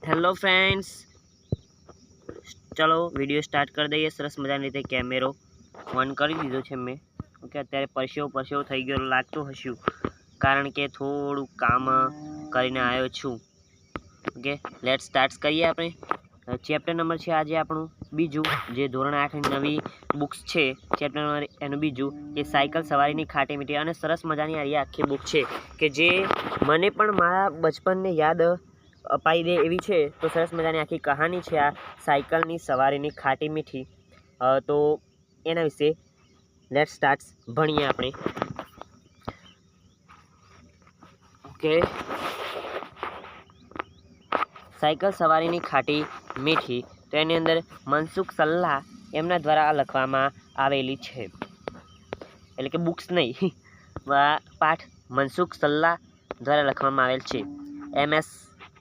Hello friends, ચલો video start કરી દઈએ. સરસ મજાની રીતે કેમેરો ઓન કરી દીધો છે મેં. ઓકે, અત્યારે પરસેવો થઈ ગયો લાગતું હશું, કારણ કે થોડું કામ કરીને આવ્યો છું. ઓકે, લેટ સ્ટાર્ટ કરીએ. આપણે ચેપ્ટર નંબર છે આજે આપણું બીજું, જે ધોરણ 8ની નવી બુક્સ છે. ચેપ્ટર નંબર એનું બીજું એ સાયકલ સવારીની ખાટી મીઠી, અને સરસ મજાની આ આખી બુક છે કે જે મને પણ મારા બચપનને યાદ અપાઈ દે એવી છે. તો સરસ મજાની આખી કહાની છે આ સાયકલની સવારીની ખાટી મીઠી. તો એના વિશે લેટ સ્ટાર્ટ ભણીએ આપણે. ઓકે, સાયકલ સવારીની ખાટી મીઠી, તો એની અંદર મનસુખ સલ્લા એમના દ્વારા લખવામાં આવેલી છે. એટલે કે બુક્સ નહીં, પાઠ મનસુખ સલ્લા દ્વારા લખવામાં આવેલ છે. MS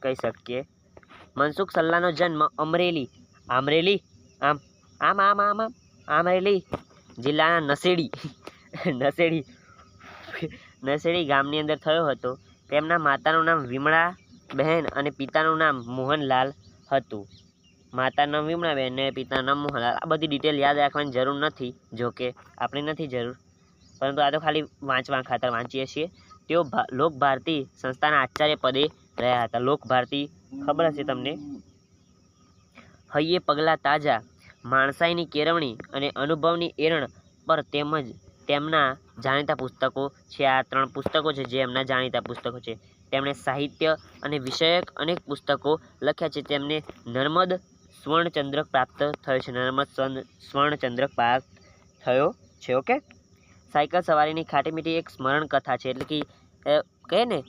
કહી શકીએ. મનસુખ સલ્લાનો જન્મ અમરેલી જિલ્લાના નશેડી ગામની અંદર થયો હતો. તેમના માતાનું નામ વિમળા બહેન અને પિતાનું નામ મોહનલાલ હતું. માતાનું નામ વિમળાબેન અને પિતાનું નામ મોહનલાલ. આ બધી ડિટેલ યાદ રાખવાની જરૂર નથી, જોકે આપણે નથી જરૂર, પરંતુ આ તો ખાલી વાંચવા ખાતર વાંચીએ છીએ. તેઓ લોકભારતી સંસ્થાના આચાર્ય પદે રહ્યા હતા. લોકભારતી ખબર હશે તમને. હૈયે પગલાં તાજા, માણસાઈની કેળવણી અને અનુભવની એરણ પર તેમજ તેમના જાણીતા પુસ્તકો છે. આ 3 પુસ્તકો છે જે એમના જાણીતા પુસ્તકો છે. તેમણે સાહિત્ય અને વિષયક અનેક પુસ્તકો લખ્યા છે. તેમને નર્મદ સ્વર્ણચંદ્રક પ્રાપ્ત થયો છે. સ્વર્ણચંદ્રક પ્રાપ્ત થયો છે. ઓકે, સાયકલ સવારીની ખાટી મીઠી એક સ્મરણ કથા છે. એટલે કે કહે ને,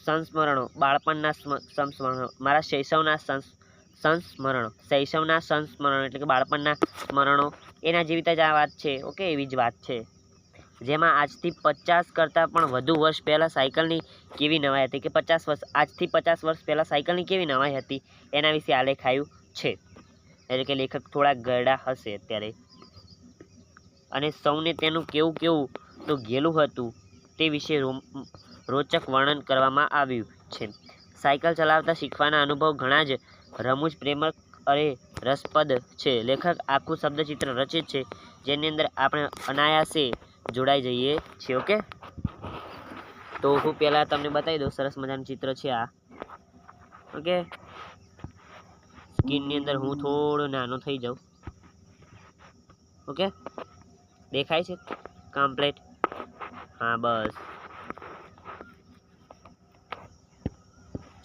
સંસ્મરણો, બાળપણના સંસ્મરણો, મારા શૈશવના સંસ્મરણો એટલે કે બાળપણના સ્મરણો, એના જેવી જ આ વાત છે. ઓકે, એવી જ વાત છે, જેમાં આજથી 50 કરતાં પણ વધુ વર્ષ પહેલાં સાયકલની કેવી નવાઈ હતી, કે આજથી 50 વર્ષ પહેલાં સાયકલની કેવી નવાઈ હતી એના વિશે આલેખાયું છે. એટલે કે લેખક થોડા ગરડા હશે અત્યારે, અને સૌને તેનું કેવું તો ઘેલું હતું તે વિશે રોચક વર્ણન કરવામાં આવ્યું છે. સાયકલ ચલાવતા શીખવાના અનુભવ ઘણા જ રમૂજ, પ્રેમક અને રસપ્રદ છે. લેખક આખું શબ્દચિત્ર રચે છે, જેની અંદર આપણે અનાયાસે જોડાઈ જઈએ છીએ. ઓકે, તો હું પહેલાં તમને બતાવી દઉં. સરસ મજાનું ચિત્ર છે આ. ઓકે, સ્ક્રીનની અંદર હું થોડો નાનો થઈ જાઉં. ઓકે, દેખાય છે કમ્પ્લીટ? હા, બસ.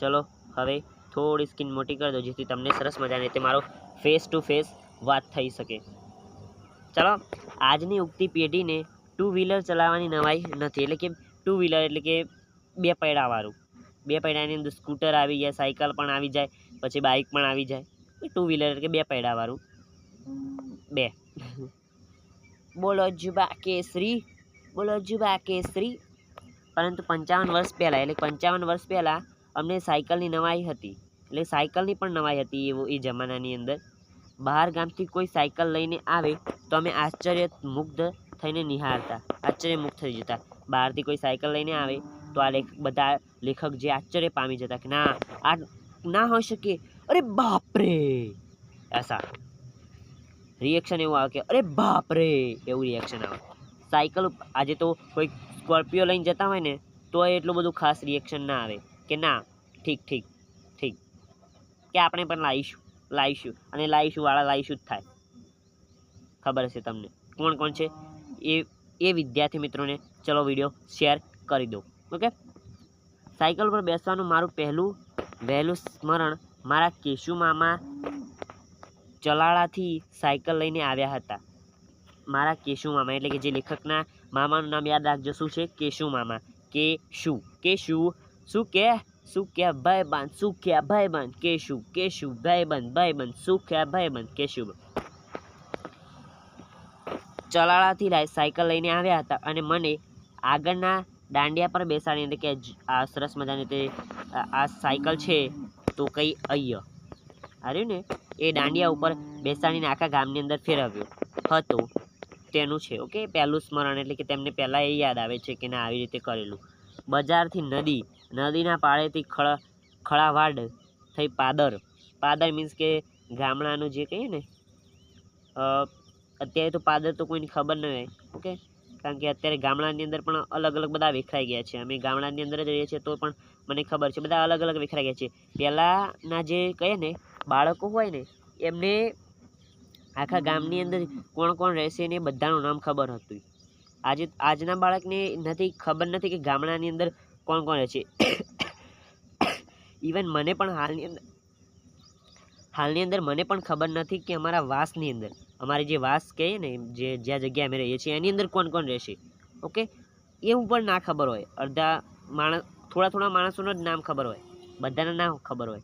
ચલો હવે થોડી સ્ક્રીન મોટી કરી દો, જેથી તમને સરસ મજાની રીતે મારો ફેસ ટુ ફેસ વાત થઈ શકે. ચલો, આજની ઉગતી પેઢીને 2 વ્હીલર ચલાવવાની નવાઈ નથી. એટલે કે 2 વ્હીલર એટલે કે 2 પૈડાવાળું. 2 પૈડાની અંદર સ્કૂટર આવી જાય, સાયકલ પણ આવી જાય, પછી બાઇક પણ આવી જાય. 2 વ્હીલર એટલે કે 2 પૈડાવાળું. 2 બોલો જુબા કેસરી. પરંતુ 55 વર્ષ પહેલાં, એટલે 55 વર્ષ પહેલાં અમને સાયકલની નવાઈ હતી. એટલે સાયકલની પણ નવાઈ હતી એ જમાનાની અંદર. બહાર ગામથી કોઈ સાયકલ લઈને આવે તો અમે આશ્ચર્યમુગ્ધ થઈને નિહાળતા, આશ્ચર્યમુગ્ધ થઈ જતા. બહારથી કોઈ સાયકલ લઈને આવે તો આ બધા લેખક જે આશ્ચર્ય પામી જતા કે ના, આ ના હોઈ શકે, અરે બાપરે, એસા રિએક્શન એવું આવે કે અરે બાપરે, એવું રિએક્શન આવે. સાયકલ આજે તો કોઈ સ્કોર્પિયો લઈને જતા હોય ને તો એટલું બધું ખાસ રિએક્શન ના આવે કે ના, ઠીક, કે આપણે પણ લાવીશું અને લાવીશું જ થાય. ખબર હશે તમને કોણ છે એ વિદ્યાર્થી મિત્રોને ચલો વિડીયો શેર કરી દો. ઓકે, સાયકલ પર બેસવાનું મારું વહેલું સ્મરણ મારા કેશુ મામા ચલાળાથી સાયકલ લઈને આવ્યા હતા. મારા કેશુ મામા એટલે કે જે લેખકના મામાનું નામ યાદ રાખજો. શું છે? કેશુ મામા. કેશુ ભાઈબંધ, કેશુ ભાઈબંધ, કેશુ ચલાળાથી સાયકલ લઈને આવ્યા હતા અને મને આગળના દાંડિયા પર બેસાડી, એટલે કે આ સરસ મજાની રીતે આ સાયકલ છે તો કંઈ આવ્યું ને એ દાંડિયા ઉપર બેસાડીને આખા ગામની અંદર ફેરવ્યો હતો. તેનું છે. ઓકે, પહેલું સ્મરણ એટલે કે તેમને પહેલાં એ યાદ આવે છે કે ના, આવી રીતે કરેલું. બજારથી નદીના પાળેથી ખળાવાડ થઈ પાદર. પાદર મીન્સ કે ગામડાનું જે કહીએ ને, અત્યારે તો પાદર તો કોઈને ખબર ન હોય. ઓકે, કારણ કે અત્યારે ગામડાની અંદર પણ અલગ અલગ બધા વિખરાઈ ગયા છે. અમે ગામડાની અંદર જ રહીએ છીએ તો પણ મને ખબર છે બધા અલગ અલગ વિખરાઈ ગયા છે. પહેલાંના જે કહીએ ને બાળકો હોય ને એમને આખા ગામની અંદર કોણ કોણ રહેશે ને બધાનું નામ ખબર હતું. આજના બાળકને ખબર નથી કે ગામડાની અંદર કોણ કોણ રહે છે. ઇવન મને પણ હાલની અંદર મને પણ ખબર નથી કે અમારા વાસની અંદર, અમારી જે વાસ કહીએ ને જ્યાં જગ્યાએ અમે રહીએ છીએ એની અંદર કોણ કોણ રહેશે. ઓકે, એવું પણ ના ખબર હોય. અડધા માણસ, થોડા માણસોનો જ નામ ખબર હોય, બધાના નામ ખબર હોય.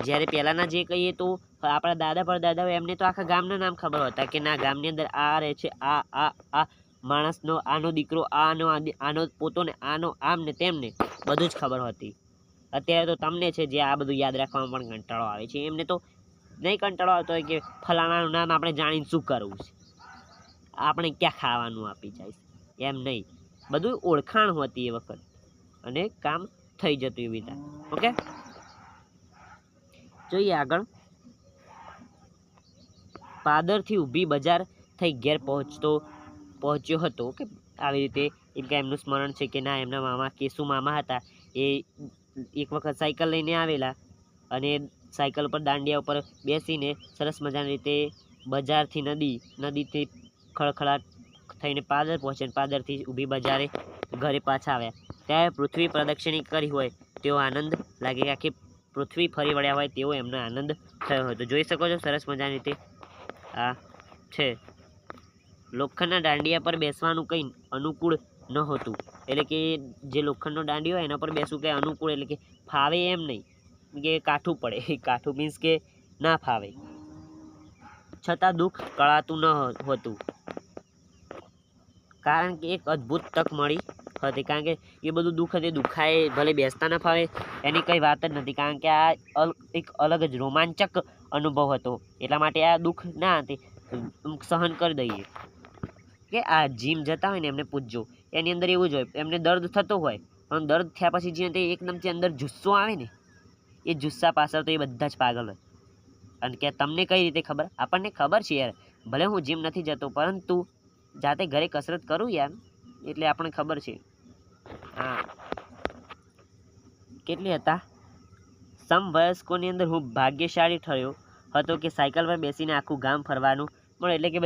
જ્યારે પહેલાંના જે કહીએ તો આપણા દાદા પરદાદા હોય એમને તો આખા ગામના નામ ખબર હતા કે ના ગામની અંદર આ રહે છે, આ માણસનો આનો દીકરો, આનો પોતો ને આનો આમ ને તેમને બધું જ ખબર હતી. અત્યારે તો તમને છે જે આ બધું યાદ રાખવામાં પણ કંટાળો આવે છે. એમને તો નહીં કંટાળો આવતો હોય કે ફલાણાનું નામ આપણે જાણીને શું કરવું છે, આપણે ક્યાં ખાવાનું આપી જાય, એમ નહીં. બધું ઓળખાણ હોતી એ વખત અને કામ થઈ જતું એવી રીતે. ઓકે, જોઈએ આગળ. પાદરથી ઊભી બજાર થઈ ઘેર પહોંચ્યો હતો. કે આવી રીતે એમ કે એમનું સ્મરણ છે કે ના એમના મામા કેશુ મામા હતા એ એક વખત સાયકલ લઈને આવેલા અને સાયકલ પર દાંડિયા ઉપર બેસીને સરસ મજાની રીતે બજારથી નદીથી ખળખળાટ થઈને પાદર પહોંચે. પાદરથી ઊભી બજારે ઘરે પાછા આવ્યા. ત્યારે પૃથ્વી પ્રદક્ષિણી કરી હોય તેવો આનંદ લાગે. આખી પૃથ્વી ફરી વળ્યા હોય તેવો એમનો આનંદ થયો હતો. જોઈ શકો છો સરસ મજાની રીતે આ છે. લોખંડના દાંડિયા પર બેસવાનું કંઈ અનુકૂળ નહોતું. એટલે કે જે લોખંડનો દાંડિયો હોય એના પર બેસવું કંઈ અનુકૂળ, એટલે કે ફાવે એમ નહીં કે કાઠું પડે. કાઠું મીન્સ કે ના ફાવે. છતાં દુઃખ કળાતું ન હતું, કારણ કે એક અદ્ભુત તક મળી હતી. કારણ કે એ બધું દુઃખ હતી, દુખાય ભલે બેસતા ન ફાવે એની કંઈ વાત જ નથી. કારણ કે આ એક અલગ જ રોમાંચક અનુભવ હતો. એટલા માટે આ દુઃખ ના હતી સહન કરી દઈએ. કે આ જીમ જતા હોય ને એમને પૂછજો, એની અંદર એવું જ હોય, એમને દર્દ થતો હોય પણ દર્દ થયા પછી જે તે એકદમથી અંદર જુસ્સો આવે ને, એ જુસ્સા પાછળ તો એ બધા જ પાગલ હોય. અને કે તમને કઈ રીતે ખબર? આપણને ખબર છે યાર, ભલે હું જીમ નથી જતો પરંતુ જાતે ઘરે કસરત કરું યાર, એટલે આપણને ખબર છે. હા, કેટલી હતા? સમવયસ્કોની અંદર હું ભાગ્યશાળી થયો હતો કે સાયકલ પર બેસીને આખું ગામ ફરવાનું મળે. એટલે કે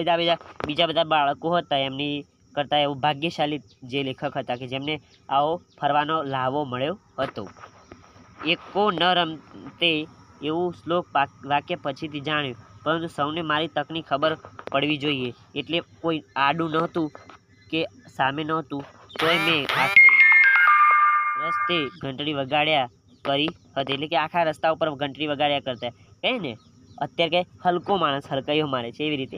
બીજા બધા બાળકો હતા એમની કરતાં એવું ભાગ્યશાળી જે લેખક હતા કે જેમને આવો ફરવાનો લાહવો મળ્યો હતો. એકો ન રમતે એવું શ્લોક વાક્ય પછીથી જાણ્યું, પરંતુ સૌને મારી તકની ખબર પડવી જોઈએ. એટલે કોઈ આડું નહોતું કે સામે નહોતું, તોય મેં આખરે રસ્તે ઘંટડી વગાડ્યા કરી હતી. એટલે કે આખા રસ્તા ઉપર ઘંટડી વગાડ્યા કરતા કહે ને, અત્યારે કે હલકો માણસ હલકાઈઓ મારે છે એવી રીતે.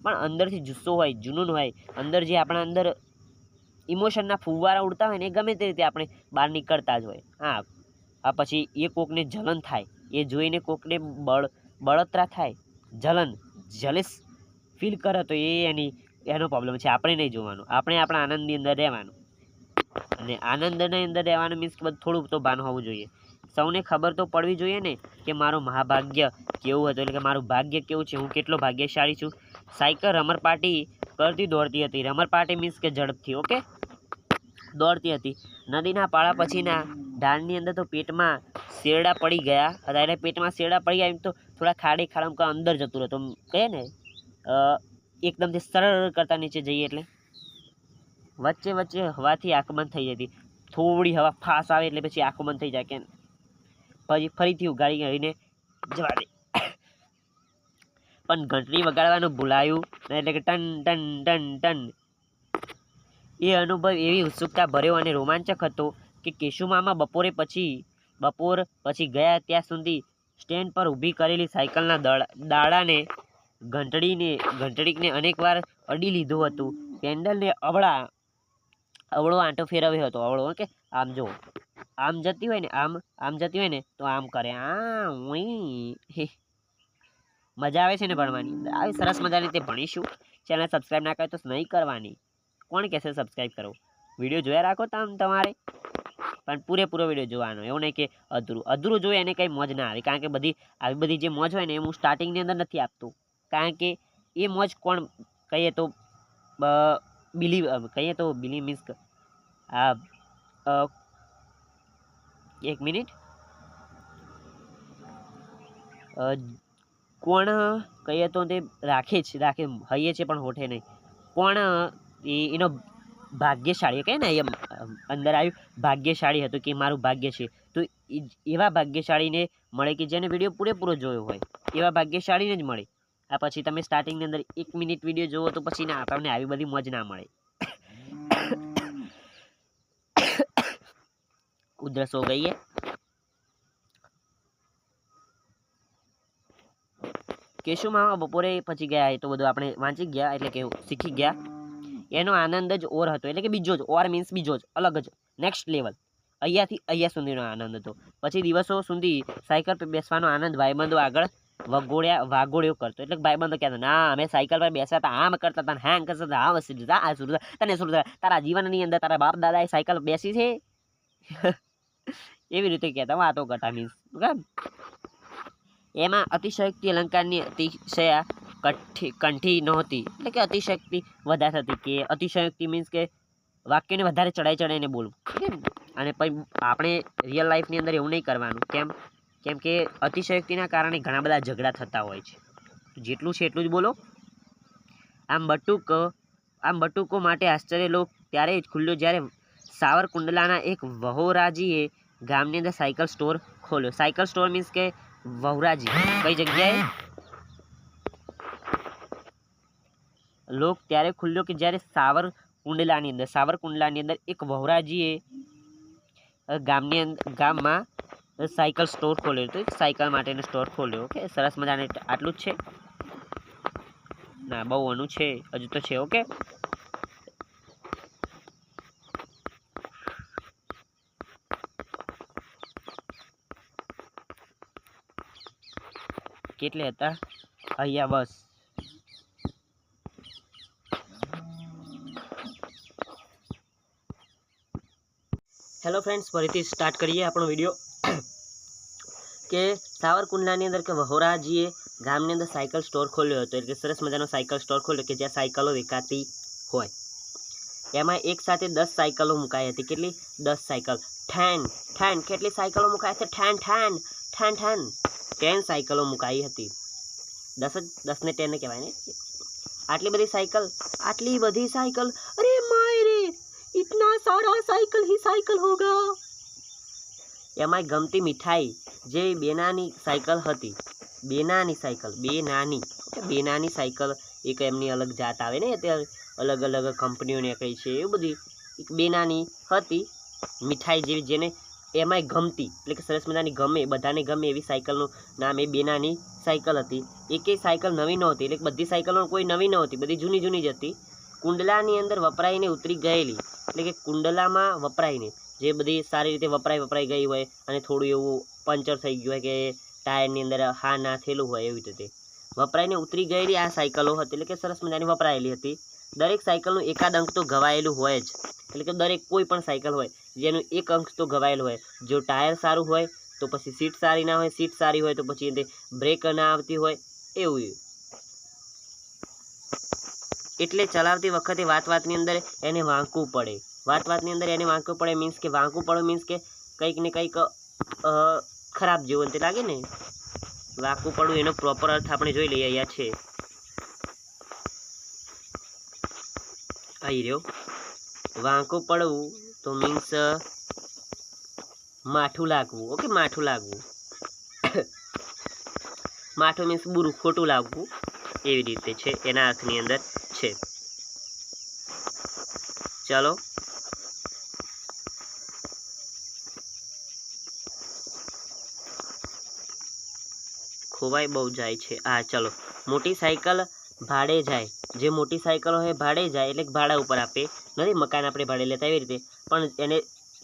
પણ અંદરથી જુસ્સો હોય, જુનૂન હોય, અંદર જે આપણા અંદર ઇમોશનના ફુવારા ઉડતા હોય ને એ ગમે તે રીતે આપણે બહાર નીકળતા જ હોય. હા, આ પછી એ કોકને જલન થાય, એ જોઈને કોકને બળતરા થાય, જલેસ ફીલ કરે તો એનો પ્રોબ્લેમ છે. આપણે નહીં જોવાનું, આપણે આપણા આનંદની અંદર રહેવાનું. અને આનંદની અંદર રહેવાનું મીન્સ કે થોડું તો ભાન હોવું જોઈએ. સૌને ખબર તો પડવી જોઈએ ને કે મારું મહાભાગ્ય કેવું હતું, એટલે કે મારું ભાગ્ય કેવું છે, હું કેટલો ભાગ્યશાળી છું. સાયકલ રમરપાટી કરતી દોડતી હતી. રમરપાટી મીન્સ કે ઝડપથી. ઓકે, દોડતી હતી. નદીના પાળા પછીના ઢાળની અંદર તો પેટમાં શેરડા પડી ગયા હતા. એટલે પેટમાં શેરડા પડી ગયા એમ તો થોડા ખાડામાં અંદર જતું રહે તો કહે ને એકદમથી સરળ કરતા નીચે જઈએ એટલે વચ્ચે હવાથી આંખ બંધ થઈ જતી. થોડી હવા ફાસ આવે એટલે પછી આંખો બંધ થઈ જાય કે પછી ફરીથી ઉગાડી કરીને જવા દે. પણ ઘંટડી વગાડવાનું ભૂલાયું, એટલે કે ટન ટન ટન ટન. એ અનુભવ એવી ઉત્સુકતા ભર્યો અને રોમાંચક હતો કે કેશુમામા બપોર પછી ગયા ત્યાં સુધી સ્ટેન્ડ પર ઊભી કરેલી સાયકલના દાડાને ઘંટડીને અનેકવાર અડી લીધું હતું. પેન્ડલને અવળો આંટો ફેરવ્યો હતો. અવળો કે આમ જો આમ જતી હોય ને તો આમ કરે. મજા આવે છે ને ભણવાની. આવી સરસ મજાની રીતે ભણીશું. ચેનલ સબસ્ક્રાઈબ ના કરે તો નહીં કરવાની. કોણ કહેશે સબસ્ક્રાઈબ કરો? વિડીયો જોયા રાખો તમારે. પણ પૂરેપૂરો વિડીયો જોવાનો, એવું નહીં કે અધૂરું જોઈએ એને કંઈ મોજ ના આવે, કારણ કે આવી બધી જે મોજ હોય ને એ હું સ્ટાર્ટિંગની અંદર નથી આપતો, કારણ કે એ મોજ કોણ કહીએ તો બિલીવ મીન્સ આ 1 મિનિટ કોણ કહીએ તો તે રાખે હઈએ છે પણ હોઠે નહીં, કોણ એનો ભાગ્યશાળી કહે ને એમ અંદર આવ્યું ભાગ્યશાળી હતું કે મારું ભાગ્ય છે, તો એવા ભાગ્યશાળીને મળે કે જેને વિડીયો પૂરેપૂરો જોયો હોય, એવા ભાગ્યશાળીને જ મળે. આ પછી તમે સ્ટાર્ટિંગની અંદર 1 મિનિટ વિડીયો જોવો તો પછી ના તમને આવી બધી મોજ ના મળે. ઉધરસ હો ગઈ है કેશુમાં બપોરે પછી ગયા એ તો બધું આપણે વાંચી ગયા, એટલે કે શીખી ગયા. એનો આનંદ જ ઓર હતો, એટલે કે બીજો જ ઓર મીન્સ બીજો જ અલગ જ નેક્સ્ટ લેવલ, અહીંયાથી અહીંયા સુધીનો આનંદ હતો. પછી દિવસો સુધી સાયકલ પર બેસવાનો આનંદ ભાઈબંધો આગળ વાગોળ્યો કરતો, એટલે ભાઈબંધો કહેતા ના અમે સાયકલ પર બેસ્યા હતા, આમ કરતા હતા, હેંગ કરતા હતા, આ વસ્તુ આ શું તને શું તારા જીવનની અંદર તારા બાપ દાદાએ સાયકલ બેસી છે એવી રીતે કહેતા વાતો કરતા મીન્સ. એમાં અતિશયોક્તિ અલંકારની અતિશયા કંઠી નહોતી, એટલે કે અતિશયોક્તિ વધારે હતી, કે અતિશયોક્તિ મીન્સ કે વાક્યને વધારે ચડાઈને બોલવું. અને પછી આપણે રિયલ લાઈફની અંદર એવું નહીં કરવાનું. કેમ કે અતિશયોક્તિના કારણે ઘણા બધા ઝઘડા થતા હોય છે. જેટલું છે એટલું જ બોલો. આમ બટુકો માટે આશ્ચર્ય લોક ત્યારે જ ખુલ્યો જ્યારે સાવરકુંડલાના એક વહોરાજીએ ગામની અંદર સાયકલ સ્ટોર ખોલ્યો. સાયકલ સ્ટોર મીન્સ કે વહુરાજી કઈ જગ્યાએ લોક ત્યારે ખુલ્યો કે જ્યારે સાવરકુંડલાની અંદર એક વહુરાજીએ ગામમાં સાયકલ સ્ટોર ખોલ્યો, તો એક સાયકલ માટેનો સ્ટોર ખોલ્યો. ઓકે, સરસ મજાને આટલું જ છે ના, બહુ આનું છે હજુ તો છે. ઓકે, કેટલે હતા અહીંયા બસ. હેલો ફ્રેન્ડ્સ, ફરીથી સ્ટાર્ટ કરીએ આપણો વિડીયો. કે સાવરકુંડલાની અંદર કે વહોરાજીએ ગામની અંદર સાયકલ સ્ટોર ખોલ્યો હતો, એટલે સરસ મજાનો સાયકલ સ્ટોર ખોલ્યો કે જ્યાં સાયકલો વેચાતી હોય. એમાં એક સાથે 10 સાયકલો મુકાઈ હતી. કેટલી? 10 સાયકલ. કેટલી સાયકલો મુકાઈ હતી? 10 સાયકલો મુકાઈ હતી. 10 ને 10 કહેવાય ને. આટલી બધી સાયકલ. અરે માયરે, इतना सारा साइकिल ही साइकिल होगा. એમાંય ગમતી મીઠાઈ જે બેનાની સાયકલ હતી. બેનાની સાયકલ એક એમની અલગ જાત આવે ને, અત્યારે અલગ અલગ કંપનીઓને કઈ છે, એ બધી એક બેનાની હતી મીઠાઈ જેવી, જેને એમાંય ગમતી, એટલે કે સરસ મજાની ગમે, બધાને ગમે એવી સાયકલનું નામ એ બેનાની સાયકલ હતી. એકેય સાયકલ નવી નહોતી, એટલે બધી સાયકલો કોઈ નવી નહોતી, બધી જૂની જ હતી. કુંડલાની અંદર વપરાઈને ઉતરી ગયેલી, એટલે કે કુંડલામાં વપરાઈને જે બધી સારી રીતે વપરાઈ ગઈ હોય અને થોડું એવું પંચર થઈ ગયું હોય કે ટાયરની અંદર હા ના થયેલું હોય, એવી રીતે વપરાઈને ઉતરી ગયેલી આ સાયકલો હતી, એટલે કે સરસ મજાની વપરાયેલી હતી. દરેક સાયકલનું એકાદ અંક તો ઘવાયેલું હોય જ, એટલે કે દરેક કોઈ પણ સાયકલ હોય જેનું એક અંક તો ઘવાયેલું હોય. જો ટાયર સારું હોય તો પછી સીટ સારી ના હોય, સીટ સારી હોય તો પછી એને બ્રેક ના આવતી હોય, એવું. એટલે ચલાવતી વખતે વાતની અંદર એને વાંકવું પડે. મીન્સ કે વાંકવું પડે મીન્સ કે કંઈક ને કંઈક ખરાબ જેવું તે લાગે ને. વાંકવું પડવું એનો પ્રોપર અર્થ આપણે જોઈ લઈએ. અહીંયા છે, અહીં રહ્યો. વાંકું પડવું તો મીન્સ માઠું લાગવું. ઓકે, માઠું લાગવું. માઠું મીન્સ બુરું, ખોટું લાગવું, એવી રીતે છે, એના અર્થની અંદર છે. ચલો, ખોવાઈ બહુ જાય છે. હા, ચલો. મોટી સાયકલ ભાડે જાય. જે મોટી સાયકલ હોય ભાડે જાય, એટલે ભાડા ઉપર આપે. નથી મકાન આપણે ભાડે લેતા એવી રીતે, પણ એને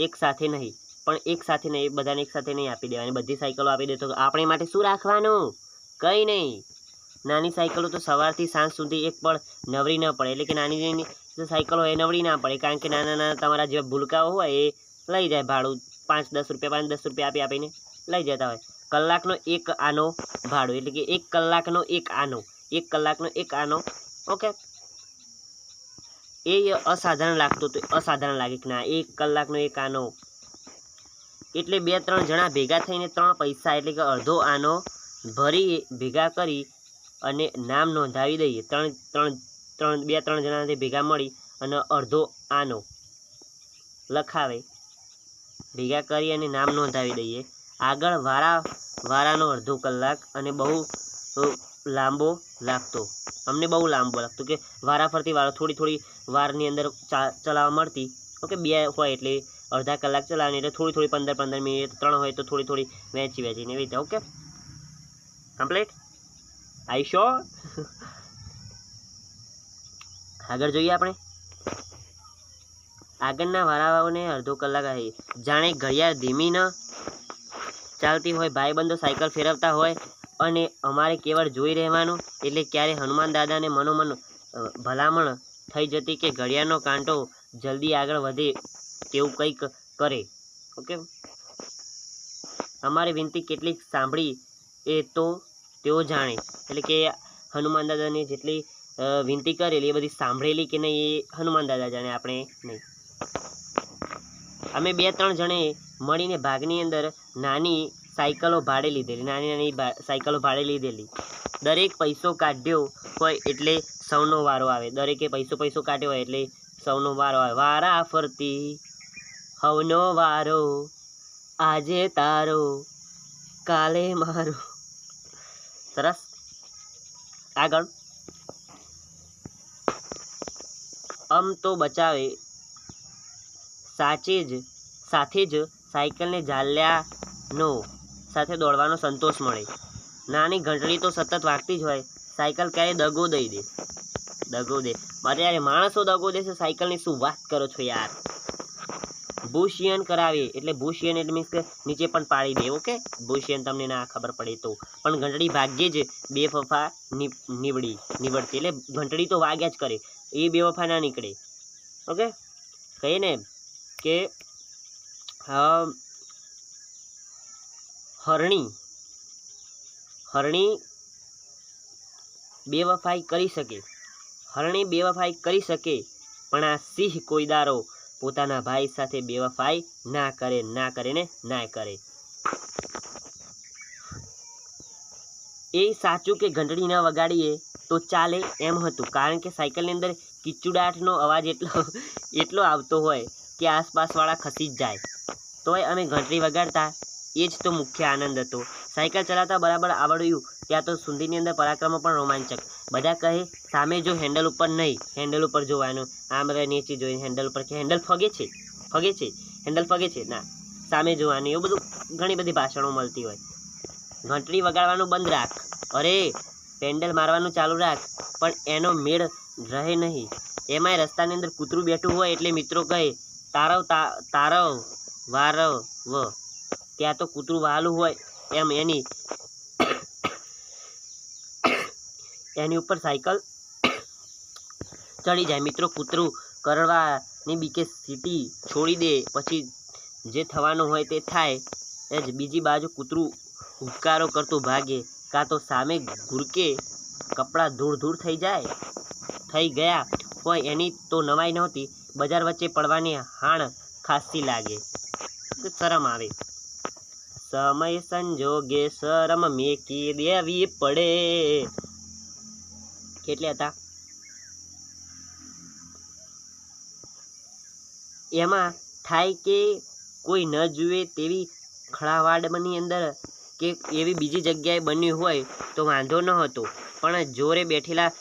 એક સાથે નહીં, બધાને એક સાથે નહીં આપી દેવાની. બધી સાયકલો આપી દે તો આપણે માટે શું રાખવાનું? કંઈ નહીં. નાની સાયકલો તો સવારથી સાંજ સુધી એક પણ નવરી ન પડે, એટલે કે નાની સાયકલ હોય એ નવરી ના પડે, કારણ કે નાના તમારા જે ભૂલકાઓ હોય એ લઈ જાય ભાડું 5-10 રૂપિયા 5-10 રૂપિયા આપીને લઈ જતા હોય. કલાકનો એક આનો ભાડો, એટલે કે 1 કલાકનો એક આનો, 1 કલાકનો એક આનો. ઓકે, એ અસાધારણ લાગતું હતું, અસાધારણ લાગે કે ના 1 કલાકનો એક આનો, એટલે 2-3 જણા ભેગા થઈને 3 પૈસા એટલે કે અડધો આનો ભરી ભેગા કરી અને નામ નોંધાવી દઈએ. 2-3 જણાથી ભેગા મળી અને અડધો આનો લખાવે, ભેગા કરી અને નામ નોંધાવી દઈએ. આગળ વારાનો અડધો કલાક અને બહુ લાંબો લાગતો, અમને બહુ લાંબો લાગતો કે વારા ફરતી વારો થોડી વારની અંદર ચલાવવા મળતી. ઓકે, 2 હોય એટલે અડધા કલાક ચલાવવાની, એટલે થોડી 15 મિનિટ, 3 હોય તો થોડી વહેંચીને એવી રીતે. Okay, complete. I sure? આગળ જોઈએ આપણે. આગળના વારાઓને અડધો કલાક આવી, જાણે ઘડિયાળ ધીમી ન ચાલતી હોય, ભાઈબંધો સાયકલ ફેરવતા હોય અને અમારે કેવળ જોઈ રહેવાનું. એટલે ક્યારે હનુમાન દાદાને મનોમન ભલામણ થઈ જતી કે ઘડિયાળનો કાંટો જલ્દી આગળ વધે તેવું કંઈક કરે. ઓકે, અમારી વિનંતી કેટલીક સાંભળી એ તો તેઓ જાણે, એટલે કે હનુમાન દાદાને જેટલી વિનંતી કરેલી એ બધી સાંભળેલી કે નહીં એ હનુમાન દાદા જાણે, આપણે નહીં. અમે 2-3 જણે મળીને ભાગની અંદર નાની સાયકલો ભાડે લીધેલી, સાયકલો ભાડે લીધેલી. દરેક પૈસો કાઢ્યો હોય એટલે સૌનો વારો આવે, દરેકે પૈસો કાઢ્યો હોય એટલે સૌનો વારો આવે. વારા ફરતી હવનો વારો, આજે તારો કાલે મારો. સરસ. આગળ. તો બચાવે સાથે જ સાયકલને ઝાલ્યાનો સાથે દોડવાનો સંતોષ મળે. નાની ઘંટડી તો સતત વાગતી જ હોય, સાયકલ ક્યારે દગો દે. અત્યારે માણસો દગો દેશે, સાયકલની શું વાત કરો છો યાર. બુશિયન કરાવીએ, એટલે બુશિયન એટલે મીન્સ કે નીચે પણ પાડી દે. ઓકે, બુશિયન તમને ના ખબર પડે તો, પણ ઘંટડી ભાગ્યે જ 2 ફફા નીવડતી, એટલે ઘંટડી તો વાગ્યા જ કરે, એ 2 વફા ના નીકળે. ઓકે, કહીએ ને કે હરણી 2 વફાઈ કરી શકે, પણ આ સિંહ કોઈ દારો પોતાના ભાઈ સાથે 2 વફાઈ ના કરે. એ સાચું કે ઘંટડી ન વગાડીએ તો ચાલે એમ હતું, કારણ કે સાયકલની અંદર કિચુડાટનો અવાજ એટલો આવતો હોય કે આસપાસવાળા ખસી જ જાય. તોય અમે ઘંટડી વગાડતા, એ જ તો મુખ્ય આનંદ હતો. સાયકલ ચલાવતા બરાબર આવડ્યું ત્યાં તો સુંદીની અંદર પરાક્રમો પણ રોમાંચક. બધા કહે સામે જો, હેન્ડલ ઉપર નહીં, હેન્ડલ ઉપર જોવાનું. આમ નીચે જોઈને હેન્ડલ ઉપર કે હેન્ડલ ફગે છે, ના સામે જોવાનું. એવું બધું ઘણી બધી ભાષણો મળતી હોય. ઘંટડી વગાડવાનું બંધ રાખ, અરે પેન્ડલ મારવાનું ચાલુ રાખ, પણ એનો મેળ રહે નહીં. એમાંય રસ્તાની અંદર કૂતરું બેઠું હોય એટલે મિત્રો કહે તારવ વારવ, ત્યાં તો કૂતરું વાલું હોય એમ એની ઉપર સાયકલ ચડી જાય. મિત્રો કૂતરું કરડવાની બીકે સીટી છોડી દે, પછી જે થવાનું હોય તે થાય જ. બીજી બાજુ કૂતરું હુંકારો કરતું ભાગે, કાં તો સામે ઘૂરકે કપડાં ધૂળ થઈ ગયા હોય. એની તો નવાઈ નહોતી, બજાર વચ્ચે પડવાની હાણ ખાસી લાગે, શરમ આવે. સમય સંજોગે શરમ મેકી દેવી પડે. કેટલે હતા એમાં થાય કે કોઈ ન જુએ તેવી ખળાવાડની અંદર કે એવી બીજી જગ્યાએ બન્યું હોય તો વાંધો ન હતો, પણ જોરે બેઠેલા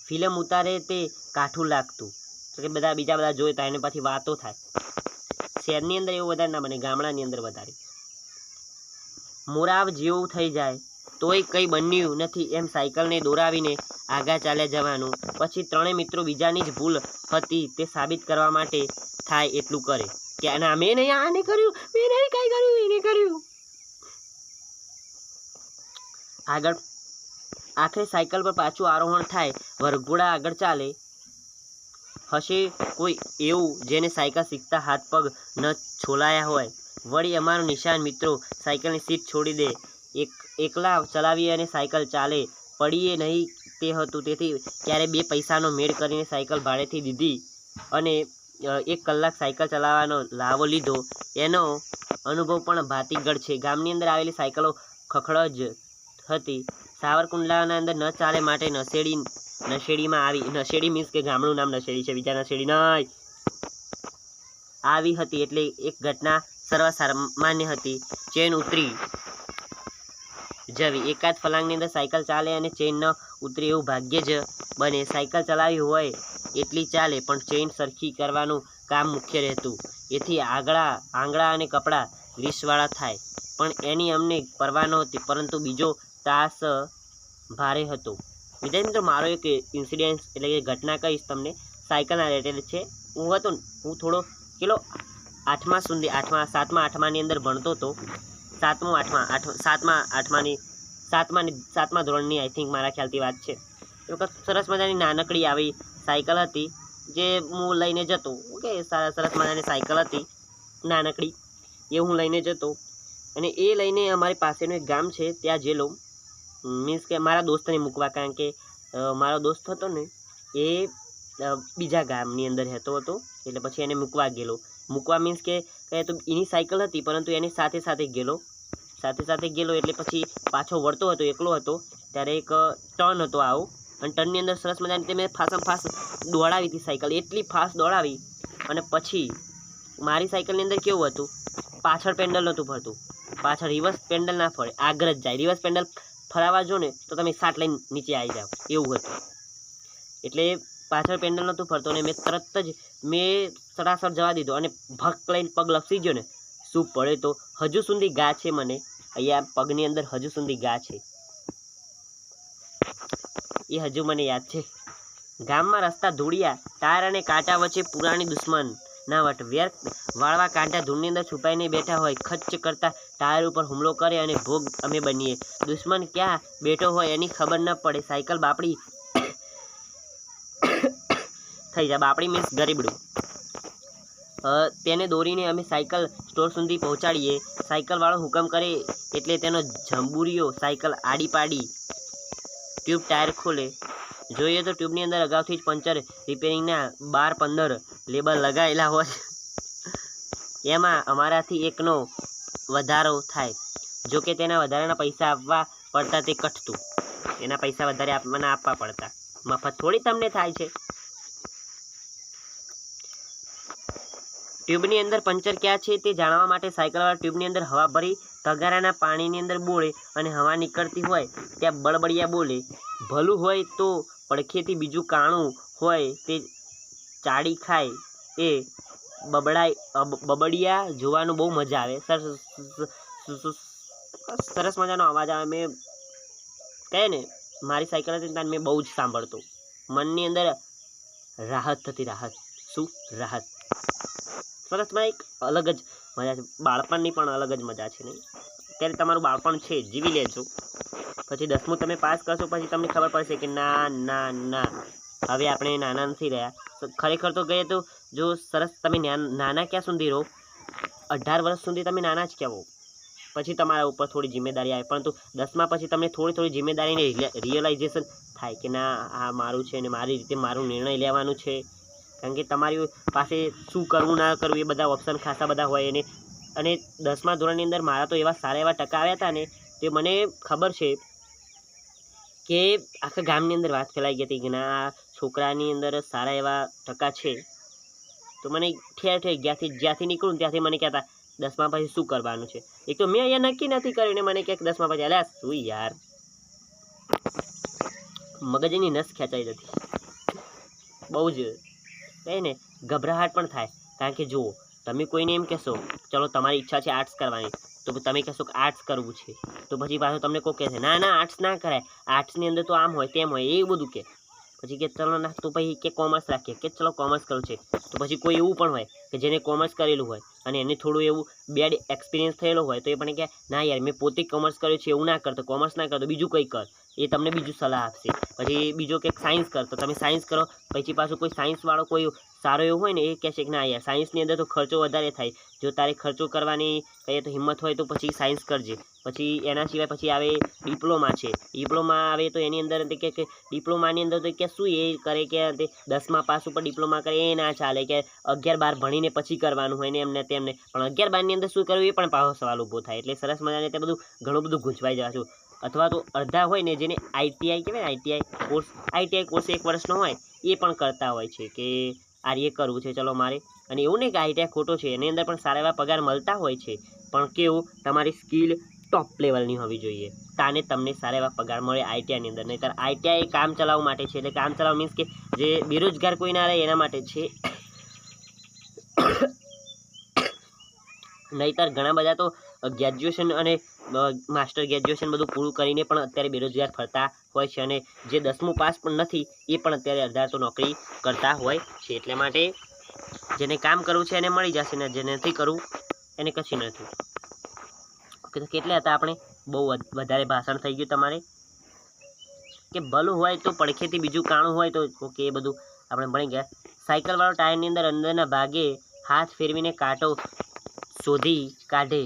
ફિલ્મ ઉતારે તે કાઠું લાગતું. કે બીજા બધા જોઈતા એને પછી વાતો થાય. શહેરની અંદર એવું વધારે ના બને, ગામડાની અંદર વધારે. મોરાવ જેવું થઈ જાય તોય કંઈ બન્યું નથી એમ સાયકલને દોરાવીને આગા ચાલ્યા જવાનું. પછી 3 મિત્રો બીજાની જ ભૂલ હતી તે સાબિત કરવા માટે થાય એટલું કરે કે ના મેં નહીં આને કર્યું, મેં નહીં કંઈ કર્યું, એને કર્યું. આગળ આખરે સાયકલ પર પાછું આરોહણ થાય, વરઘોડા આગળ ચાલે. હશે કોઈ એવું જેને સાયકલ શીખતા હાથ પગ ન છોલાયા હોય. વળી અમારો નિશાન મિત્રો સાયકલની સીટ છોડી દે, એકલા ચલાવીએ અને સાયકલ ચાલે, પડીએ નહીં તે હતું. તેથી ક્યારે 2 પૈસાનો મેળ કરીને સાયકલ ભાડેથી દીધી અને 1 કલાક સાયકલ ચલાવવાનો લાવો લીધો. એનો અનુભવ પણ ભાતીગળ છે. ગામની અંદર આવેલી સાયકલો ખખડ જ હતી. સાવરકુંડલાના અંદર ન ચાલે માટે નશેડીમાં આવી. નશેડી મીન્સ કે ગામનું નામ નશેડી છે, બીજા નશેડી નહીં. આવી હતી એટલે એક ઘટના સર્વસામાન્ય હતી. ચેન ઉતરી જવી. એકાદ ફલાંગની અંદર સાયકલ ચાલે અને ચેન ન ઉતરે એવું ભાગ્ય જ બને. સાયકલ ચલાવી હોય એટલી ચાલે, પણ ચેન સરખી કરવાનું કામ મુખ્ય રહેતું. એથી આંગળા અને કપડાં ગ્રીસવાળા થાય, પણ એની અમને પરવા નહોતી. પરંતુ બીજો તાસ ભારે હતો. વિદ્યાર્થી મિત્રો, મારો એક ઇન્સિડન્સ એટલે કે ઘટના કહીશ તમને, સાયકલના રિલેટેડ છે. હું થોડો કેટલો 7મા અંદર ભણતો હતો. 7મા ધોરણની આઈ થિંક મારા ખ્યાલથી વાત છે. એ વખત સરસ મજાની નાનકડી આવી સાયકલ હતી જે હું લઈને જતો. ઓકે, સરસ મજાની સાયકલ હતી નાનકડી, એ હું લઈને જતો. અને એ લઈને અમારી પાસેનું એક ગામ છે ત્યાં જેલો, મીન્સ કે મારા દોસ્તને મૂકવા, કારણ કે મારો દોસ્ત હતો ને એ બીજા ગામની અંદર રહેતો હતો. એટલે પછી એને મૂકવા ગયેલો. મૂકવા મીન્સ કે તો એની સાયકલ હતી, પરંતુ એની સાથે ગયેલો. એટલે પછી પાછો વળતો હતો, એકલો હતો. ત્યારે એક ટર્ન હતો આવો, અને ટર્નની અંદર સરસ મજાની મેં ફાસ્ટ દોડાવી હતી સાયકલ. એટલી ફાસ્ટ દોડાવી અને પછી મારી સાયકલની અંદર કેવું હતું, પાછળ પેન્ડલ નહોતું ફરતું. પાછળ રિવર્સ પેન્ડલ ના ફરે, આગળ જ જાય. રિવર્સ પેન્ડલ ફરાવા જો ને તો તમે સાટ લઈને નીચે આવી જાઓ એવું હતું. એટલે પાછળ પેન્ડલ નહોતું ફરતું અને મેં તરત જ સરાસર જવા દીધો અને ભક લઈને પગ લપસી ગયો ને. શું પડે તો હજુ સુધી ઘા છે મને, અહીંયા પગની અંદર હજુ સુધી ઘા છે, એ હજુ મને યાદ છે. ગામમાં રસ્તા ધૂળિયા, ટાયર અને કાંટા વચ્ચે પુરાણી દુશ્મન ના વટ. વ્યર્થ વાળવા કાંટા ધૂળની અંદર છુપાઈને બેઠા હોય. ખચ્ચ કરતા ટાયર ઉપર હુમલો કરે અને ભોગ અમે બનીએ. દુશ્મન ક્યાં બેઠો હોય એની ખબર ન પડે. સાયકલ બાપડી થઈ જાય. બાપડી મીન્સ ગરીબડું. તેને દોરીને અમે સાયકલ સ્ટોર સુધી પહોંચાડીએ. સાયકલવાળો હુકમ કરે એટલે તેનો જંબુરીયો સાયકલ આડી પાડી ટ્યુબ ટાયર ખોલે. જોઈએ તો ટ્યુબની અંદર અગાઉથી જ પંચર રિપેરિંગના 12-15 લેબલ લગાવેલા હોય. એમાં અમારાથી એકનો વધારો થાય. જોકે તેના વધારાના પૈસા આપવા પડતા તે કઠતું. એના પૈસા વધારે આપવા પડતા. મફત થોડી તમને થાય છે. ટ્યુબની અંદર પંચર ક્યાં છે તે જાણવા માટે સાયકલવાળા ટ્યુબની અંદર હવા ભરી તગારાના પાણીની અંદર બોળે અને હવા નીકળતી હોય ત્યાં બળબડિયા બોલે. ભલું હોય તો પડખેથી બીજું કાણું હોય તે ચાડી ખાય. એ બબડિયા જોવાનું બહુ મજા આવે. સરસ મજાનો અવાજ આવે. મેં કહે ને મારી સાયકલ હતી ત્યાં મેં બહુ જ સાંભળતો. મનની અંદર રાહત થતી. રાહત શું રાહત. સરસમાં એક અલગ જ મજા છે. બાળપણની પણ અલગ જ મજા છે નહીં. ત્યારે તમારું બાળપણ છે જીવી લેજો. પછી 10મું તમે પાસ કરશો પછી તમને ખબર પડશે કે ના હવે આપણે નાના નથી રહ્યા. ખરેખર તો ગયે તો જો સરસ તમે નાના ક્યાં સુધી રહો, 18 વર્ષ સુધી તમે નાના જ કહેવો. પછી તમારા ઉપર થોડી જિમ્મેદારી આવે, પરંતુ 10મા પછી તમને થોડી જિમ્મેદારીને રિયલાઇઝેશન થાય કે ના આ મારું છે અને મારી રીતે મારું નિર્ણય લેવાનું છે. કારણ કે તમારી પાસે શું કરવું ના કરવું એ બધા ઓપ્શન ખાસા બધા હોય. અને 10મા ધોરણની અંદર મારા તો એવા સારા એવા ટકા આવ્યા હતા ને તે મને ખબર છે કે આખા ગામની અંદર વાત ફેલાઈ ગઈ હતી કે ના છોકરાની અંદર સારા એવા ટકા છે. તો મને ઠેર જ્યાંથી નીકળું ત્યાંથી મને કહેતા 10મા પછી શું કરવાનું છે. એક તો મેં અહીંયા નક્કી નથી કર્યું ને મને ક્યાંક 10મા પછી અલ્યા શું યાર, મગજની નસ ખેંચાઈ જતી. બહુ જ કહે ને ગભરાહટ પણ થાય. કારણ કે જુઓ તમે કોઈને એમ કહેશો ચલો તમારી ઈચ્છા છે આર્ટ્સ કરવાની, તો તમે કહેશો કે આર્ટ્સ કરવું છે, તો પછી પાછું તમને કોઈ કહેશે ના આર્ટ્સ ના કરાય, આર્ટ્સની અંદર તો આમ હોય તેમ હોય એ બધું કે. પછી કે ચલો ના તો પછી કે કોમર્સ રાખીએ, કે ચલો કોમર્સ કરવું છે. તો પછી કોઈ એવું પણ હોય કે જેને કોમર્સ કરેલું હોય અને એને થોડું એવું બેડ એક્સપિરિયન્સ થયેલો હોય તો એ પણ કે ના યાર મેં પોતે કોમર્સ કર્યું છે, એવું ના કરતો, કોમર્સ ના કરતો, બીજું કંઈ કર, એ તમને બીજું સલાહ આપશે. પછી બીજો કે સાયન્સ કર, તો તમે સાયન્સ કરો. પછી પાછું કોઈ સાયન્સવાળો કોઈ સારો એવું હોય ને એ કહેશે કે ના યાર સાયન્સની અંદર તો ખર્ચો વધારે થાય, જો તારે ખર્ચો કરવાની કહીએ તો હિંમત હોય તો પછી સાયન્સ કરજે. પછી એના સિવાય પછી આવે ડિપ્લોમા છે. ડિપ્લોમા આવે તો એની અંદર કે ડિપ્લોમાની અંદર તો કે શું એ કરે કે 10મા પાસ ઉપર ડિપ્લોમા કરે એ ના ચાલે, કે 11-12 ભણીને પછી કરવાનું હોય ને એમને તેમને. પણ 11-12ની અંદર શું કરવું એ પણ પાછો સવાલ ઊભો થાય. એટલે સરસ મજાને તે બધું ઘણું બધું ગૂંચવાઈ જશું. અથવા તો અડધા હોય ને જેને આઈટીઆઈ કહેવાય, આઈટીઆઈ કોર્સ 1 વર્ષનો હોય એ પણ કરતા હોય છે કે આ એ કરવું છે ચલો મારે. અને એવું નહીં કે આઈટીઆઈ ખોટો છે, એની અંદર પણ સારા એવા પગાર મળતા હોય છે, પણ કેવું તમારી સ્કિલ ટોપ લેવલની હોવી જોઈએ, તાને તમને સારા એવા પગાર મળે આઈટીઆઈની અંદર. નહીંતર આઈટીઆઈ કામ ચલાવવા માટે છે. એટલે કામ ચલાવવા મીન્સ કે જે બેરોજગાર કોઈ ના રહે એના માટે છે. નહીંતર ઘણા બધા તો ગ્રેજ્યુએશન અને માસ્ટર ગ્રેજ્યુએશન બધું પૂરું કરીને પણ અત્યારે બેરોજગાર ફરતા હોય છે. અને જે 10મું પાસ પણ નથી એ પણ અત્યારે અડધા તો નોકરી કરતા હોય છે. એટલે માટે જેને કામ કરવું છે એને મળી જશે, ને જેને નથી કરવું એને કશું નથી. ઓકે, તો કેટલા હતા આપણે? બહુ વધારે ભાષણ થઈ ગયું તમારે. કે ભલું હોય તો પડખેથી બીજું કાણું હોય તો ઓકે, એ બધું આપણે ભણી ગયા. સાયકલવાળો ટાયરની અંદરના ભાગે હાથ ફેરવીને કાંટો શોધી કાઢે,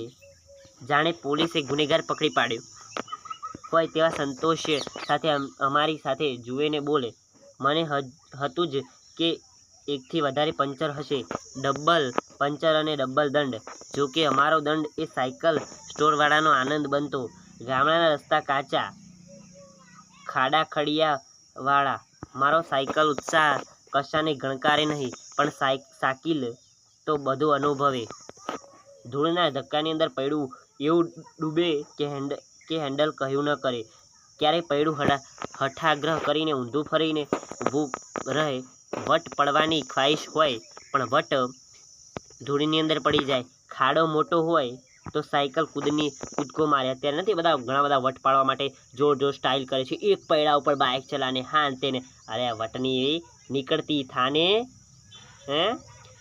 જાણે પોલીસે ગુનેગાર પકડી પાડ્યો હોય તેવા સંતોષ સાથે અમારી સાથે જુએ ને બોલે, મને હતું જ કે 1થી વધારે પંચર હશે, ડબલ પંચર અને ડબલ દંડ. જો કે અમારો દંડ એ સાયકલ સ્ટોરવાળાનો આનંદ બનતો. ગામડાના રસ્તા કાચા, ખાડા ખડિયાવાળા. મારો સાયકલ ઉત્સાહ કશાને ગણકારે નહીં, પણ સાકીલ તો બધું અનુભવે. ધૂળના ધક્કાની અંદર પૈડું એવું ડૂબે કે હેન્ડલ કહ્યું ન કરે. ક્યારેય પૈડું હઠાગ્રહ કરીને ઊંધું ફરીને ઊભું રહે. વટ પડવાની ખ્વાહિશ હોય પણ વટ ધૂળની અંદર પડી જાય. ખાડો મોટો હોય તો સાયકલ કૂદકો મારે. અત્યારે નથી બધા ઘણા બધા વટ પાડવા માટે જોર સ્ટાઇલ કરે છે, એક પૈડા ઉપર બાઇક ચલાને હાન તેને. અરે વટની એવી નીકળતી થાને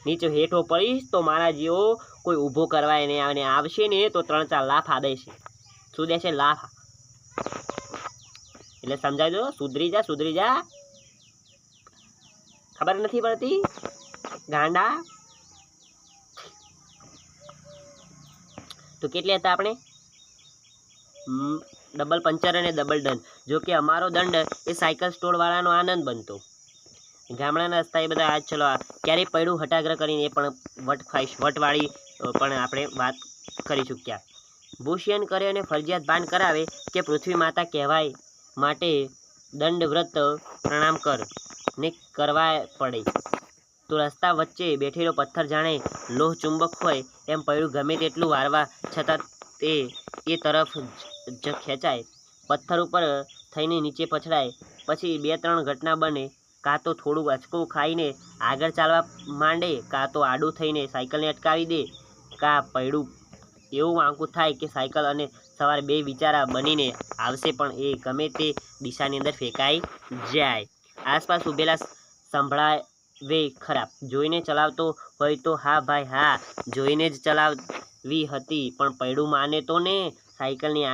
નીચે હેઠો પડીશ તો મારા જેવો કોઈ ઊભો કરવા એને આવશે ને તો 3-4 લાફા દેશે. શું દેશે? લાફા. એટલે સમજાવી દો, સુધરી જા. ખબર નથી પડતી ગાંડા? તો કેટલી હતા આપણે? ડબલ પંચર અને ડબલ દંડ. જો કે અમારો દંડ એ સાયકલ સ્ટોરવાળાનો આનંદ બનતો. ગામડાના રસ્તા એ બધા આજ ચલો ક્યારેય પડ્યું હટાગ્રહ કરીને એ પણ વટવાળી પણ આપણે વાત કરી ચૂક્યા. ભૂષિયન કરે અને ફરજિયાત ભાન કરાવે કે પૃથ્વી માતા કહેવાય માટે દંડવ્રત પ્રણામ કર ને કરવા પડે. તો રસ્તા વચ્ચે બેઠેલો પથ્થર જાણે લોહ ચુંબક હોય એમ પૈડું ગમે તેટલું વારવા છતાં તે એ તરફ જ ખેંચાય. પથ્થર ઉપર થઈને નીચે પછડાય. પછી 2-3 ઘટના બને. કાં તો થોડું અચકું ખાઈને આગળ ચાલવા માંડે, કાં તો આડું થઈને સાયકલને અટકાવી દે, કાં પૈડું એવું વાંકું થાય કે સાયકલ અને સવાર બે વિચારા બનીને આવશે પણ એ ગમે તે દિશાની અંદર ફેંકાઈ જાય. આસપાસ ઊભેલા સંભળાવે ખરા. જોઈને ચલાવતો હોય તો હા ભાઈ હા, જોઈને જ ચલાવવી હતી, પણ પૈડું માને તો ને. સાયકલની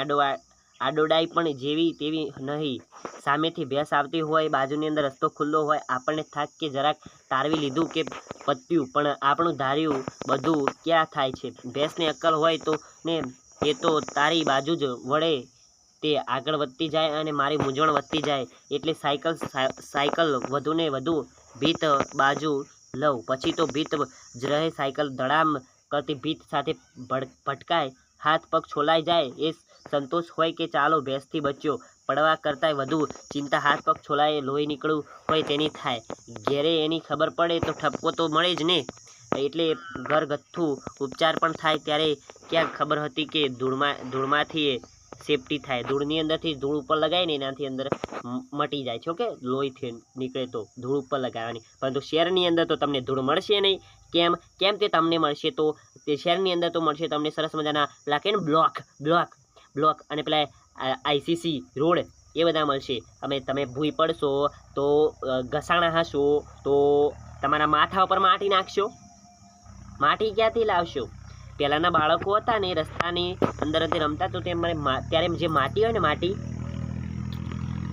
આડોડાઈ પણ જેવી તેવી નહીં. સામેથી ભેંસ આવતી હોય, બાજુની અંદર રસ્તો ખુલ્લો હોય, આપણને થાક કે જરાક તારવી લીધું કે પત્યું, પણ આપણું ધાર્યું બધું ક્યાં થાય છે. ભેંસને અક્કલ હોય તો ને એ તો તારી બાજુ જ વળે. તે આગળ વધતી જાય અને મારી મૂંઝવણ વધતી જાય. એટલે સાયકલ વધુને વધુ ભીત બાજુ લઉં. પછી તો ભીત જ રહે. સાયકલ ધડામ કરતી ભીત સાથે ભટકાય, હાથ પગ છોલાઈ જાય એ સંતોષ હોય કે ચાલો ભેંસથી બચ્યો. પડવા કરતાંય વધુ ચિંતા હાથ પગ છોલાય લોહી નીકળવું હોય તેની થાય. ઘેરે એની ખબર પડે તો ઠપકો તો મળે જ ને. એટલે ઘરગથ્થુ ઉપચાર પણ થાય. ત્યારે ક્યાં ખબર હતી કે ધૂળમાંથી સેફટી થાય. ધૂળની અંદરથી ધૂળ ઉપર લગાવીને એનાથી અંદર મટી જાય છે. ઓકે, લોહીથી નીકળે તો ધૂળ ઉપર લગાવવાની. પરંતુ શહેરની અંદર તો તમને ધૂળ મળશે નહીં. કેમ તે તમને મળશે? તો તે શહેરની અંદર તો મળશે તમને સરસ મજાના લાગે ને બ્લોક અને પેલા આઈસીસી રોડ એ બધા મળશે. તમે ભૂઈ પડશો તો ઘસાણા હશો તો તમારા માથા ઉપર માટી નાખશો. માટી ક્યાંથી લાવશો? પહેલાંના બાળકો હતા ને એ રસ્તાની અંદર તે રમતા તો ત્યારે જે માટી હોય ને માટી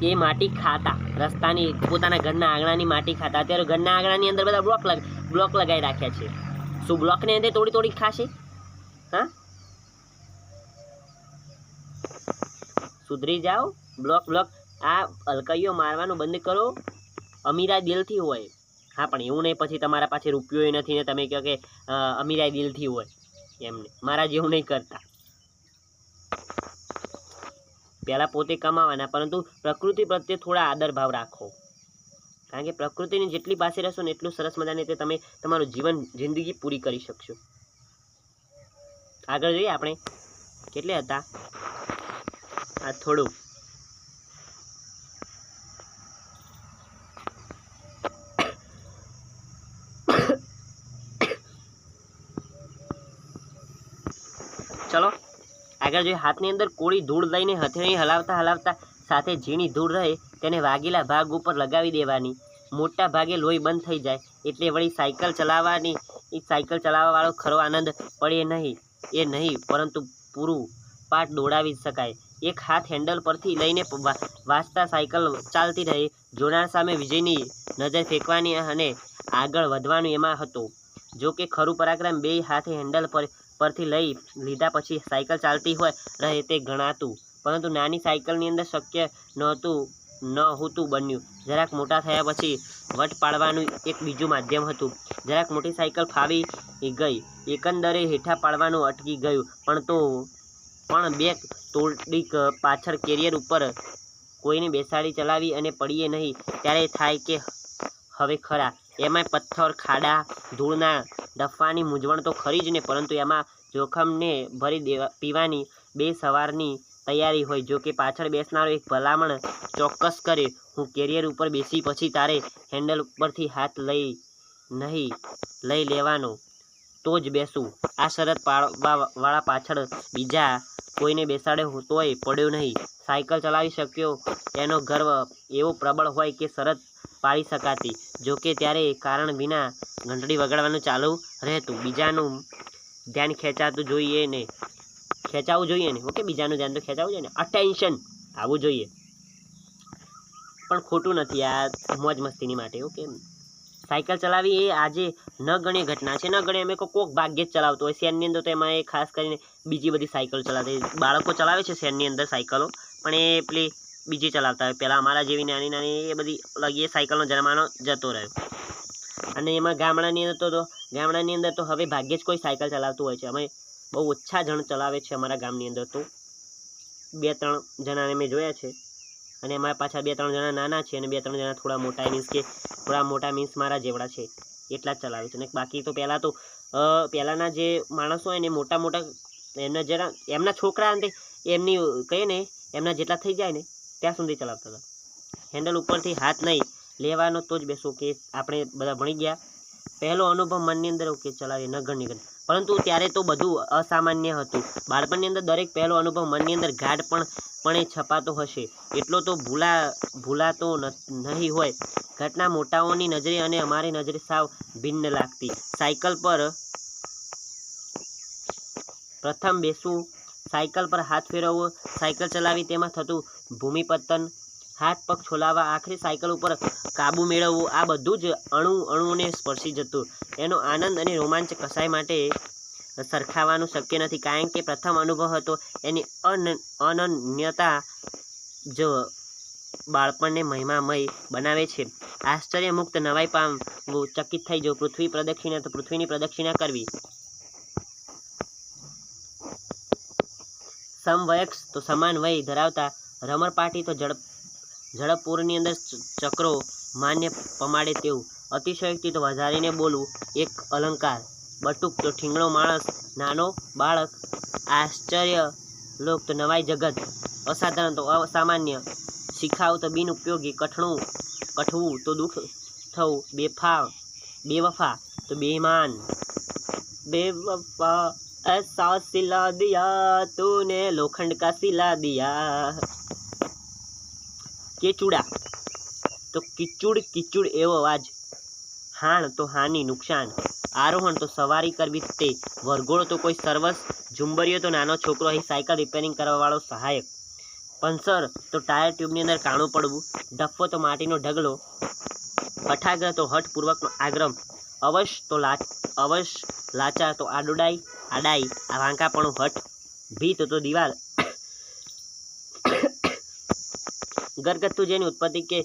એ માટી ખાતા, રસ્તાની પોતાના ઘરના આંગણાની માટી ખાતા. અત્યારે ઘરના આંગણાની અંદર બધા બ્લોક લગાવી રાખ્યા છે. શું બ્લોકને અંદર તોડી ખાશે? હા, સુધરી જાઓ. બ્લોક આ હલકાઈઓ મારવાનું બંધ કરો. અમીરા દિલથી હોય. હા, પણ એવું નહીં પછી તમારા પાસે રૂપિયો નથી ને તમે કહો કે અમીરા દિલથી હોય. એમને મારા જેવું નહીં કરતા. પહેલાં પોતે કમાવાના, પરંતુ પ્રકૃતિ પ્રત્યે થોડા આદર ભાવ રાખો. કારણ કે પ્રકૃતિની જેટલી પાસે રહેશો ને એટલું સરસ મજાની રીતે તમે તમારું જિંદગી પૂરી કરી શકશો. આગળ જોઈએ આપણે કેટલે હતા. આ થોડું ચલો આગળ જોઈએ. હાથની અંદર કોળી ધૂળ લઈને હથેળી હલાવતા સાથે ઝીણી ધૂળ રહે તેને વાગેલા ભાગ ઉપર લગાવી દેવાની. મોટા ભાગે લોહી બંધ થઈ જાય એટલે વળી સાયકલ ચલાવવાવાળો ખરો આનંદ પડે નહીં, પરંતુ પૂરું પાટ દોડાવી શકાય. એક હાથ હેન્ડલ પરથી લઈને વાંચતા સાયકલ ચાલતી રહે. જોનાર સામે વિજયની નજર ફેંકવાની અને આગળ વધવાનું એમાં હતો. જો કે ખરું પરાક્રમ બે હાથે હેન્ડલ પરથી લીધા પછી સાયકલ ચાલતી રહે તે ગણાતું, પરંતુ નાની સાયકલની અંદર શક્ય નહોતું બન્યું. જરાક મોટા થયા પછી વટ પાડવાનું એક બીજું માધ્યમ હતું. જરાક મોટી સાયકલ ફાવી ગઈ. એકંદરે હેઠા પાડવાનું અટકી ગયું. પણ બે તોડીક પાછળ કેરિયર ઉપર કોઈને બેસાડી ચલાવી અને પડીએ નહીં ત્યારે થાય કે હવે ખરા. એમાંય પથ્થર, ખાડા, ધૂળના ડફાની મૂંઝવણ તો ખરી જ ને, પરંતુ એમાં જોખમને ભરી પીવાની બે સવારની તૈયારી હોય. જો કે પાછળ બેસનારો એક ભલામણ ચોક્કસ કરે, હું કેરિયર ઉપર બેસી પછી તારે હેન્ડલ ઉપરથી હાથ લઈ લેવાનો તો જ બેસું. આ શરત પાડવાવાળા પાછળ બીજા કોઈને બેસાડે તોય પડ્યો નહીં. સાયકલ ચલાવી શક્યો એનો ગર્વ એવો પ્રબળ હોય કે શરત પાડી શકાતી. જોકે ત્યારે કારણ વિના ઘંટડી વગાડવાનું ચાલુ રહેતું. બીજાનું ધ્યાન ખેંચાવું જોઈએ ને. ઓકે, બીજાનું ધ્યાન તો ખેંચાવું જોઈએ ને. અટેન્શન આવવું જોઈએ, પણ ખોટું નથી આ મોજ મસ્તીની માટે. ઓકે, સાયકલ ચલાવી એ આજે ન ગણી ઘટના છે. ન ગણી અમે કોક ભાગ્યે જ ચલાવતો હોય. શહેરની અંદર તો એમાં એ ખાસ કરીને બીજી બધી સાયકલ ચલાવતી. બાળકો ચલાવે છે શહેરની અંદર સાયકલો, પણ એ પેલી બીજી ચલાવતા હોય. પહેલાં અમારા જેવી નાની એ બધી એ સાયકલનો જમાનો જતો રહ્યો. અને એમાં ગામડાની અંદર તો હવે ભાગ્યે જ કોઈ સાયકલ ચલાવતું હોય છે. અમે બહુ ઓછા જણ ચલાવે છે અમારા ગામની અંદર. તો 2-3 જણાને મેં જોયા છે, અને અમારા પાછા 2-3 જણા નાના છે અને 2-3 જણા થોડા મોટા મીન્સ મારા જેવડા છે, એટલા જ ચલાવે છે. અને બાકી તો પહેલાંના જે માણસો હોય ને મોટા એમના છોકરા અંતે એમની કહીએ ને એમના જેટલા થઈ જાય ને ત્યાં સુધી ચલાવતા હતા. હેન્ડલ ઉપરથી હાથ નહીં લેવાનો તો જ બેસો. કે આપણે બધા ભણી ગયા. પહેલો અનુભવ મનની અંદર કે ચલાવીએ નગરની, પરંતુ ત્યારે તો બધું અસામાન્ય હતું. બાળપણની અંદર દરેક પહેલો અનુભવ મનની અંદર ગાઢ પણ છપાતો હશે. એટલો તો ભૂલાતો નહીં હોય. ઘટના મોટાઓની નજરે અને અમારી નજરે સાવ ભિન્ન લાગતી. સાયકલ પર પ્રથમ બેસવું, સાયકલ પર હાથ ફેરવવો, સાયકલ ચલાવી તેમાં થતું ભૂમિપતન, હાથ પગ છોલાવવા, આખરે સાયકલ ઉપર કાબુ મેળવવો, આ બધું જ અણુને સ્પર્શી જતું. એનો આનંદ અને રોમાંચ કશાય માટે સરખાવવાનું શક્ય નથી. કારણ કે પ્રથમ અનુભવ હતો. એની અનન્યતા જ બાળપણને મહિમામય બનાવે છે. આશ્ચર્યમુક્ત નવાઈ પામવું, ચકિત થઈ જવું. પૃથ્વીની પ્રદક્ષિણા કરવી. સમવયસ્ક તો સમાન વય ધરાવતા રમણપાટી તો ઝડપપૂરની અંદર ચક્રો માન્ય પમાડે તેવું. અતિશયોક્તિ તો વધારીને બોલવું એક અલંકાર. બટુક તો ઠીંગણો માણસ, નાનો બાળક. આશ્ચર્ય લોક તો નવાઈ જગત. અસાધારણ તો અસામાન્ય. શિખાવ તો બિનઉપયોગી. કઠવું તો દુઃખ થવું. બેવફા તો બેઈમાન. बेवफा ऐसा सिला दिया तूने लोखंड का सिला दिया. કેચુડા તો કિચુડ એવો અવાજ. હાણ તો હાનિ નુકસાન. આરોહણ તો સવારી કરવી તે, વરઘોડો તો કોઈ સર્વસ, ઝુંબરીઓ તો નાનો છોકરો, અહીં સાયકલ રિપેરિંગ કરવાવાળો સહાયક, પંચર તો ટાયર ટ્યુબની અંદર કાણું પડવું, ડફ્ફો તો માટીનો ઢગલો, હઠાગ્રહ તો હઠપૂર્વકનો આગ્રહ, અવશ લાચાર તો આડાઈ, આ વાંકાપણું હઠ, ભીત તો દિવાલ, ઘરગથ્થુ જેની ઉત્પત્તિ કે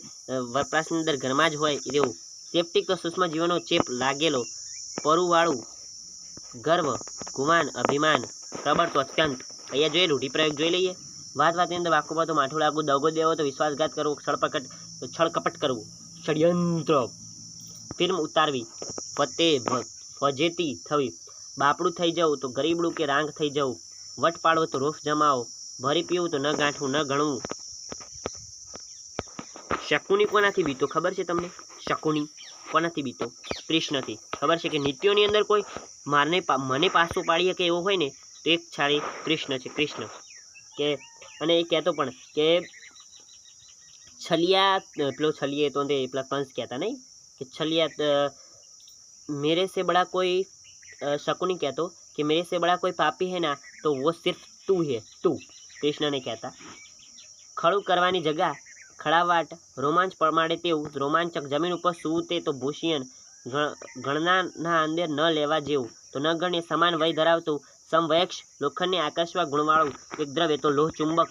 વપરાશની અંદર ઘરમાં જ હોય એવું, સેપ્ટિક તો સૂક્ષ્મ જીવનો ચેપ લાગેલો, પરુવાળું, ગર્વ, ગુમાન, અભિમાન, પ્રબળ તો અત્યંત. અહીંયા જોઈએ રૂઢિપ્રયોગ જોઈ લઈએ. વાતની અંદર વાક્ય પર તો માઠું લાગવું, દગો દેવો તો વિશ્વાસઘાત કરવો, છળકપટ કરવું, ષડયંત્ર, ફિલ્મ ઉતારવી, ફજેતી થવી, બાપડું થઈ જવું તો ગરીબડું કે રાંગ થઈ જવું, વટ પાડવો તો રોષ જમાવો, ભરી પીવું તો ન ગાંઠવું ન ગણવું. શકુની કોનાથી બીતો ખબર છે તમને? શકુની કોનાથી બીતો? કૃષ્ણથી. ખબર છે કે નીતિઓની અંદર કોઈ મને પાછું પાડીએ કે એવો હોય ને તો એક છાડી કૃષ્ણ છે. કૃષ્ણ કે અને એ કહેતો પણ કે છલીએ તો પેલા કંસ કહેતા નહીં કે છલિયા मेरे से बड़ा कोई शकुनी कहतो कि मेरे से बड़ा कोई पापी है ना तो वो सिर्फ तू है, तू. કૃષ્ણને કહેતા. ખડું કરવાની જગા ખડાવાટ, રોમાંચ પમાડે તેવું, રોમાંચક, જમીન ઉપર સૂવું તે તો ભૂષિયન, ગણનાના અંદર ન લેવા જેવું તો ન ગણ્ય, સમાન વય ધરાવતું, સમવયક્ષ, લોખંડને આકર્ષવા ગુણવાળું, એક દ્રવ્ય તો લોહ ચુંબક,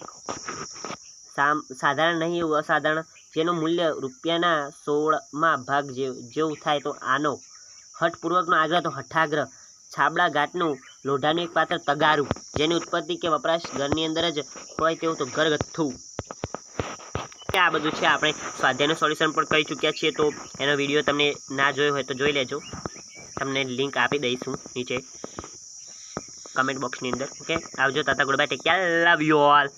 સાધારણ નહીં એવું અસાધારણ, જેનું મૂલ્ય રૂપિયાના 16માં ભાગ જેવું થાય તો આનો, હઠપૂર્વકનો આગ્રહ તો હઠાગ્રહ, છાબડા ઘાટનું, લોઢાનું એક પાત્ર તગારું, જેની ઉત્પત્તિ કે વપરાશ ઘરની અંદર જ હોય તેવું તો ઘરગથ્થુ. આ બધું છે. આપણે સ્વાધ્યાયનું સોલ્યુશન પણ કરી ચૂક્યા છીએ, તો એનો વિડીયો તમને ના જોયો હોય તો જોઈ લેજો. તમને લિંક આપી દઈશું નીચે કમેન્ટ બોક્સની અંદર. ઓકે, આવજો. Tata goodbye, take care, love you all.